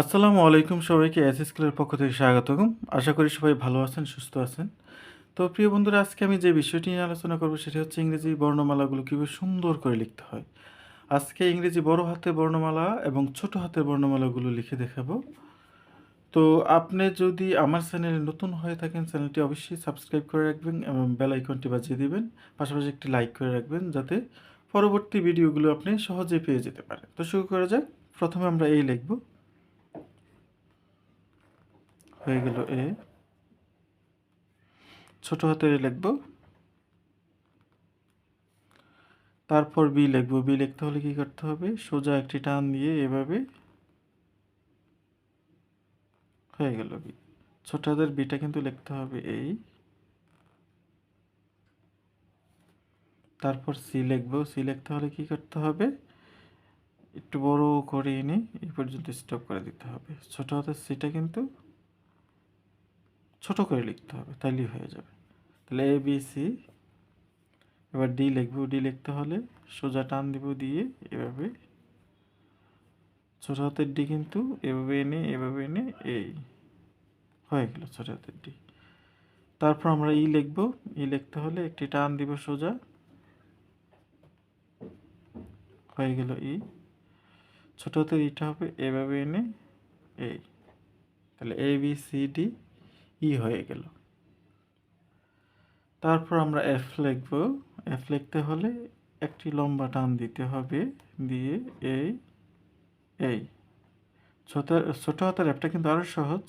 আসসালামু আলাইকুম সবাইকে এস স্কুলের পক্ষ থেকে স্বাগতম। আশা করি সবাই ভালো আছেন, সুস্থ আছেন। তো প্রিয় বন্ধুরা, আজকে আমি যে বিষয়টি নিয়ে আলোচনা করব সেটি হচ্ছে ইংরেজি বর্ণমালাগুলো কীভাবে সুন্দর করে লিখতে হয়। আজকে ইংরেজি বড় হাতের বর্ণমালা এবং ছোট হাতের বর্ণমালাগুলো লিখে দেখাবো। তো আপনি যদি আমার চ্যানেলে নতুন হয়ে থাকেন, চ্যানেলটি অবশ্যই সাবস্ক্রাইব করে রাখবেন এবং বেল আইকনটি বাজিয়ে দিবেন। পাশাপাশি একটি লাইক করে রাখবেন যাতে পরবর্তী ভিডিওগুলো আপনি সহজে পেয়ে যেতে পারেন। তো শুরু করা যাক। প্রথমে আমরা এই লিখব, হয়ে গেল এ। ছোট হাতের লিখব, তারপর বি লিখব। বি লিখতে হলে কি করতে হবে? সোজা একটি টান দিয়ে এভাবে, হয়ে গেল বি। ছোট হাতের বিটা কিন্তু লিখতে হবে এই। তারপর সি লিখব। সি লিখতে হলে কি করতে হবে? একটু বড় করে এনে এই পর্যন্ত স্টপ করে দিতে হবে। ছোট হাতের সিটা কিন্তু ছোট করে লিখতে হবে, তাইলেই হয়ে যাবে। তাহলে এ বি সি। এবার ডি লিখব। ডি লিখতে হলে সোজা টান দিব দিয়ে এভাবে, ছোট হাতের ডি কিন্তু এভাবে এনে এই, হয়ে গেল ছোট হাতের ডি। তারপর আমরা ই লিখব। ই লিখতে হলে একটি টান দিব সোজা, হয়ে গেল ই। ছোট হাতের ইটা হবে এভাবে এনে এই। তাহলে এ বি সি ডি ই হয়ে গেল। তারপর আমরা এফ লিখব। এফ লিখতে হলে একটি লম্বা টান দিতে হবে দিয়ে এই এই। ছোট হাতের এফটা কিন্তু আরও সহজ।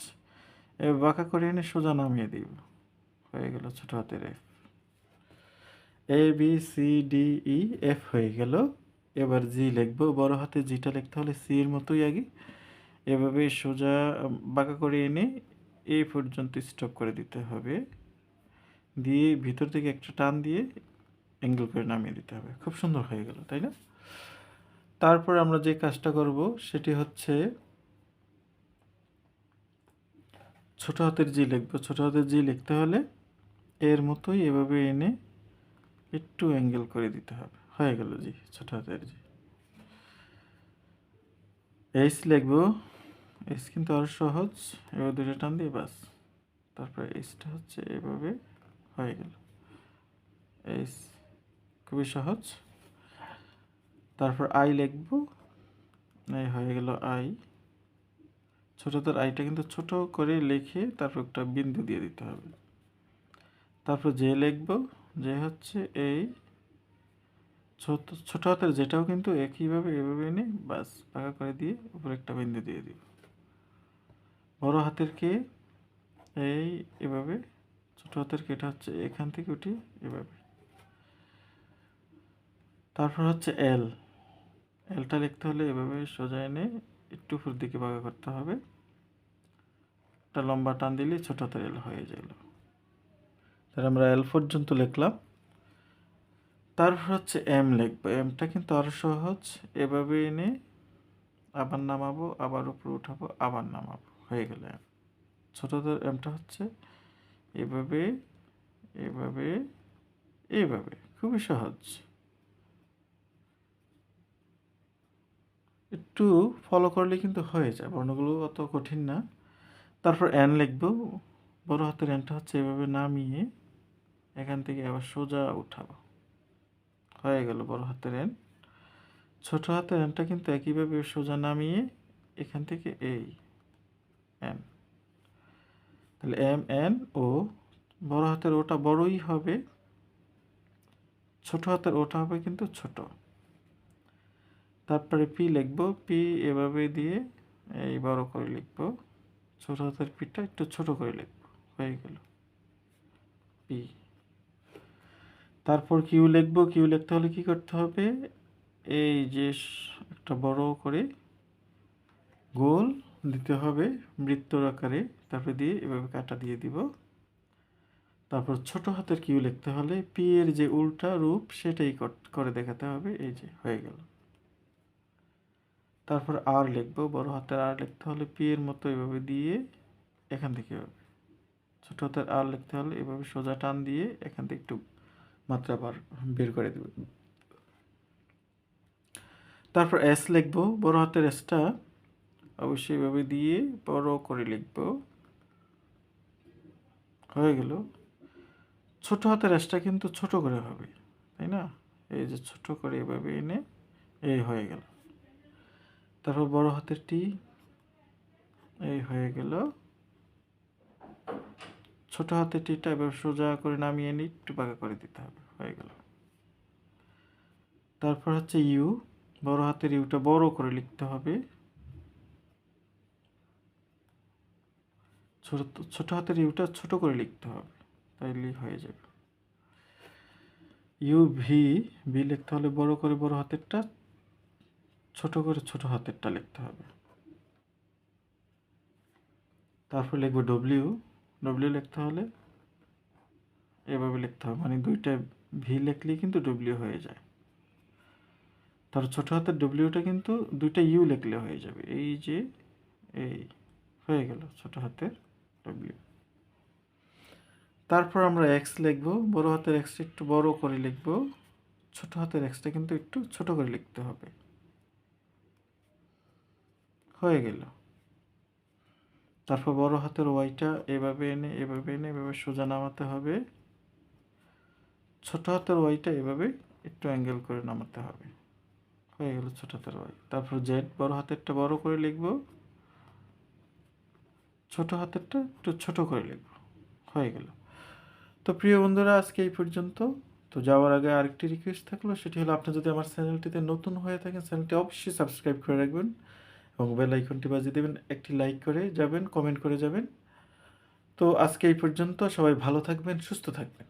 বাঁকা করে এনে সোজা নামিয়ে দিব, হয়ে গেল ছোট হাতের F. A B C D E F হয়ে গেল। এবার জি লিখব। বড় হাতে জিটা লিখতে হলে সি এর মতোই আগে এভাবে সোজা বাঁকা করে এনে এই পর্যন্ত স্টপ করে দিতে হবে, দিয়ে ভিতর থেকে একটা টান দিয়ে অ্যাঙ্গেল করে নামিয়ে দিতে হবে। খুব সুন্দর হয়ে গেল, তাই না? তারপর আমরা যে কাজটা করব সেটি হচ্ছে ছোট হাতের জি লিখব। ছোট হাতের জি লিখতে হলে এর মতোই এভাবে এনে একটু অ্যাঙ্গেল করে দিতে হবে, হয়ে গেল জি, ছোট হাতের জি। এইচ লিখব। এইচ কিন্তু আরও সহজ। এবার দুটো টান দিয়ে বাস। তারপর এইচটা হচ্ছে এভাবে, হয়ে গেল এইচ। খুবই সহজ। তারপর আই লিখব। এই হয়ে গেল আই। ছোট হাতের আইটা কিন্তু ছোট করে লিখে তারপর একটা বিন্দু দিয়ে দিতে হবে। তারপর জে লিখব। জে হচ্ছে এই। ছোট হাতের যেটাও কিন্তু একইভাবে এভাবে এনে বাস পাকা করে দিয়ে উপরে একটা বিন্দু দিয়ে দিব। বড় হাতের কে এই এভাবে, ছোট হাতের কেটা হচ্ছে এখান থেকে উঠি এভাবে। তারপর হচ্ছে এল। এলটা লিখতে হলে এভাবে সোজা এনে একটু উপর দিকে বাঁকা করতে হবে। একটা লম্বা টান দিলে ছোট হাতের এল হয়ে গেল। তাহলে আমরা এল পর্যন্ত লিখলাম। তারপর হচ্ছে এম লিখবো। এমটা কিন্তু আরও সহজ। এভাবে এনে আবার নামাবো, আবার উপরে উঠাবো, আবার নামাবো, হয়ে গেল এম। ছোটদের এমটা হচ্ছে এভাবে এভাবে এইভাবে, খুবই সহজ। একটু ফলো করলে কিন্তু হয়ে যায়, বর্ণগুলো অত কঠিন না। তারপর এন লিখবো। বড় হাতের এনটা হচ্ছে এভাবে নামিয়ে এখান থেকে আবার সোজা উঠাবো, হয়ে গেল বড় হাতের এন। ছোট হাতের এনটা কিন্তু একইভাবে সোজা নামিয়ে এখান থেকে এই এন। তাহলে এম এন ও। বড় হাতের ওটা বড়ই হবে, ছোট হাতের ওটা হবে কিন্তু ছোট। তারপরে পি লিখব। পি এভাবে দিয়ে এই বড় করে লিখব। ছোট হাতের পিটা একটু ছোট করে লিখব, হয়ে গেল পি। তারপর কিউ লিখব। কিউ লিখতে হলে কি করতে হবে? এই যে একটা বড় করে গোল দিতে হবে বৃত্তর আকারে, তারপরে দিয়ে এভাবে কাটা দিয়ে দিব। তারপর ছোট হাতের কিউ লিখতে হলে পি এর যে উল্টা রূপ সেটাই করে দেখাতে হবে, এই যে হয়ে গেল। তারপর আর লিখবো। বড় হাতের আর লিখতে হলে পি এর মতো এভাবে দিয়ে এখান থেকে এভাবে। ছোট হাতের আর লিখতে হলে এভাবে সোজা টান দিয়ে এখান থেকে একটু মাত্রা বের করে দেবে। তারপর এস লিখবো। বড় হাতের এসটা অবশ্যই এভাবে দিয়ে বড় করে লিখব। হয়ে গেল। ছোট হাতের এসটা কিন্তু ছোট করে হবে, তাই না? এই যে ছোট করে এভাবে এনে এই হয়ে গেল। তারপর বড় হাতের টি, এই হয়ে গেল। ছোট হাতের টিটা এবার সোজা করে নামিয়ে নিয়ে একটু বাঁকা করে দিতে হবে, হয়ে গেল। তারপর হচ্ছে ইউ, বড় হাতের ইউটা বড় করে লিখতে হবে। ছোট হাতের ইউটা ছোট করে লিখতে হবে, তাইলেই হয়ে যাবে। ইউ ভি, ভি লিখতে হলে বড় করে বড় হাতেরটা, ছোট করে ছোট হাতেরটা লিখতে হবে। তারপর লিখবো ডব্লিউ, ডব্লিউ লিখতে হলে এভাবে লিখতে হবে, মানে দুইটা ভি লিখলেই কিন্তু ডব্লিউ হয়ে যায়। তার ছোট হাতের ডব্লিউটা কিন্তু দুইটা ইউ লিখলে হয়ে যাবে, এই যে এই হয়ে গেল ছোট হাতের ডব্লিউ। তারপর আমরা এক্স লিখবো, বড় হাতের এক্সটা একটু বড় করে লিখবো, ছোট হাতের এক্সটা কিন্তু একটু ছোট করে লিখতে হবে, হয়ে গেল। তারপর বড় হাতের ওয়াইটা এভাবে এনে এভাবে এনে এভাবে সোজা নামাতে হবে, ছোট হাতের ওয়াইটা এভাবে একটু অ্যাঙ্গেল করে নামাতে হবে, হয়ে গেল ছোট হাতের ওয়াই। তারপর জেড, বড় হাতেরটা বড় করে লিখবো, ছোট হাতেরটা একটু ছোট করে লিখবো, হয়ে গেল। তো প্রিয় বন্ধুরা, আজকে এই পর্যন্ত। তো যাওয়ার আগে আরেকটি রিকোয়েস্ট থাকলো, সেটি হলো আপনি যদি আমার চ্যানেলটিতে নতুন হয়ে থাকেন, চ্যানেলটি অবশ্যই সাবস্ক্রাইব করে রাখবেন এবং বেল আইকনটি বাজিয়ে দেবেন, একটি লাইক করে যাবেন, কমেন্ট করে যাবেন। তো আজকে এই পর্যন্ত, সবাই ভালো থাকবেন, সুস্থ থাকবেন।